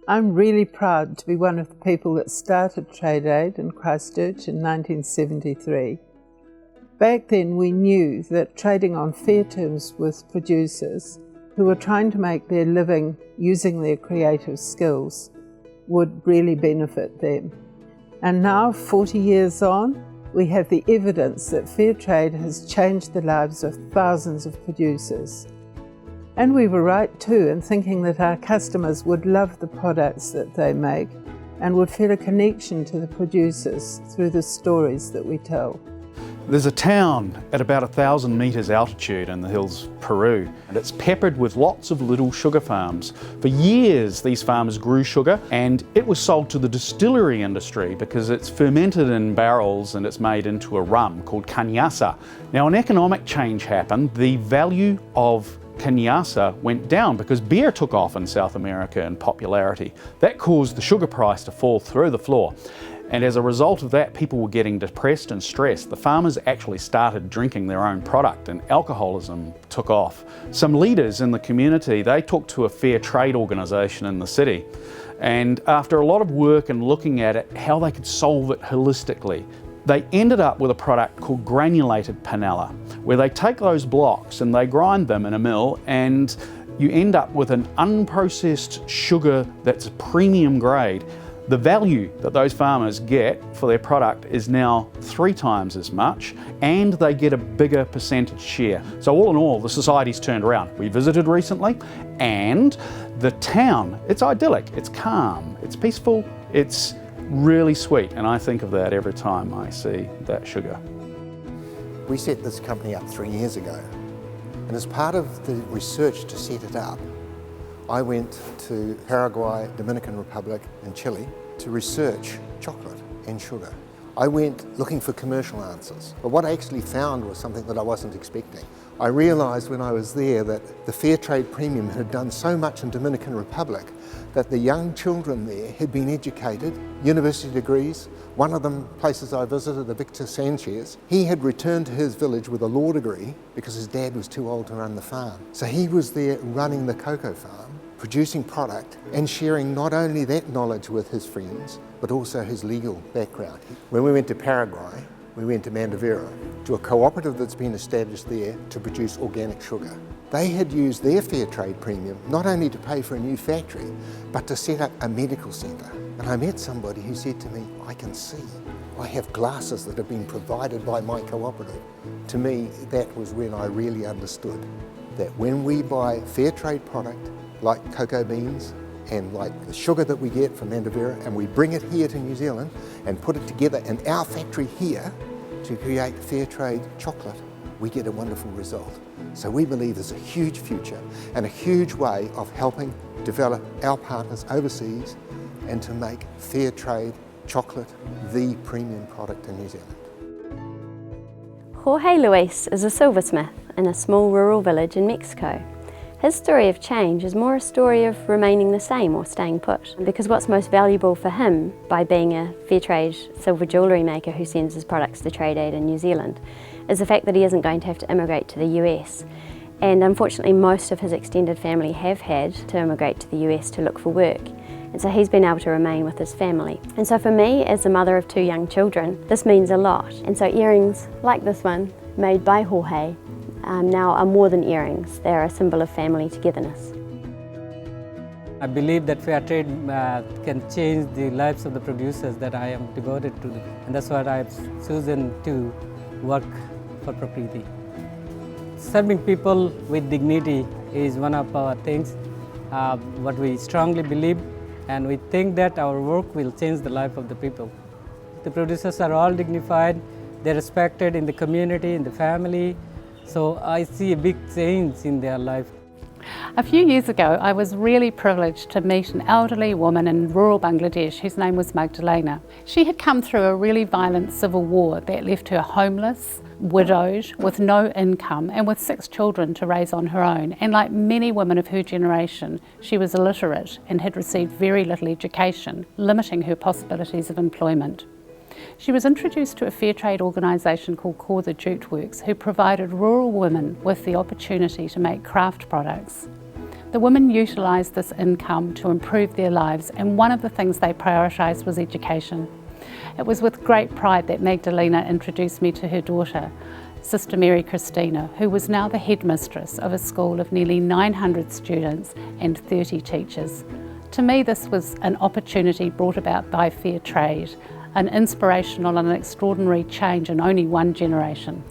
I'm really proud to be one of the people that started Trade Aid in Christchurch in 1973. Back then we knew that trading on fair terms with producers who were trying to make their living using their creative skills would really benefit them. And now, 40 years on, we have the evidence that fair trade has changed the lives of thousands of producers. And we were right too in thinking that our customers would love the products that they make and would feel a connection to the producers through the stories that we tell. There's a town at about 1,000 metres altitude in the hills of Peru, and it's peppered with lots of little sugar farms. For years these farmers grew sugar and it was sold to the distillery industry because it's fermented in barrels and it's made into a rum called cañaça. Now an economic change happened. The value of cañaça went down because beer took off in South America in popularity. That caused the sugar price to fall through the floor. And as a result of that, people were getting depressed and stressed. The farmers actually started drinking their own product and alcoholism took off. Some leaders in the community, they talked to a fair trade organisation in the city. And after a lot of work and looking at it, how they could solve it holistically, they ended up with a product called granulated panela, where they take those blocks and they grind them in a mill and you end up with an unprocessed sugar that's premium grade. The value that those farmers get for their product is now 3 times as much, and they get a bigger percentage share. So all in all, the society's turned around. We visited recently, and the town, it's idyllic, it's calm, it's peaceful, it's really sweet, and I think of that every time I see that sugar. We set this company up 3 years ago, and as part of the research to set it up, I went to Paraguay, Dominican Republic and Chile to research chocolate and sugar. I went looking for commercial answers, but what I actually found was something that I wasn't expecting. I realised when I was there that the Fair Trade Premium had done so much in Dominican Republic that the young children there had been educated, university degrees. One of them, places I visited, Victor Sanchez, he had returned to his village with a law degree because his dad was too old to run the farm. So he was there running the cocoa farm, producing product and sharing not only that knowledge with his friends, but also his legal background. When we went to Paraguay, we went to Mandavera, to a cooperative that's been established there to produce organic sugar. They had used their Fair Trade Premium not only to pay for a new factory, but to set up a medical centre. And I met somebody who said to me, I can see. I have glasses that have been provided by my cooperative. To me, that was when I really understood that when we buy fair trade product, like cocoa beans and like the sugar that we get from Mandavera, and we bring it here to New Zealand and put it together in our factory here to create fair trade chocolate, we get a wonderful result. So we believe there's a huge future and a huge way of helping develop our partners overseas and to make fair trade chocolate the premium product in New Zealand. Jorge Luis is a silversmith in a small rural village in Mexico. His story of change is more a story of remaining the same or staying put, because what's most valuable for him by being a fair trade silver jewellery maker who sends his products to Trade Aid in New Zealand is the fact that he isn't going to have to immigrate to the US. And unfortunately most of his extended family have had to immigrate to the US to look for work. And so he's been able to remain with his family. And so for me, as the mother of 2 young children, this means a lot. And so earrings like this one, made by Jorge, now are more than earrings. They're a symbol of family togetherness. I believe that fair trade can change the lives of the producers that I am devoted to, and that's what I've chosen to work for Prakriti. Serving people with dignity is one of our things, what we strongly believe, and we think that our work will change the life of the people. The producers are all dignified, they're respected in the community, in the family, so I see a big change in their life. A few years ago, I was really privileged to meet an elderly woman in rural Bangladesh whose name was Magdalena. She had come through a really violent civil war that left her homeless, widowed, with no income and with 6 children to raise on her own. And like many women of her generation, she was illiterate and had received very little education, limiting her possibilities of employment. She was introduced to a fair trade organisation called Core the Jute Works, who provided rural women with the opportunity to make craft products. The women utilised this income to improve their lives, and one of the things they prioritised was education. It was with great pride that Magdalena introduced me to her daughter, Sister Mary Christina, who was now the headmistress of a school of nearly 900 students and 30 teachers. To me, this was an opportunity brought about by fair trade, an inspirational and an extraordinary change in only one generation.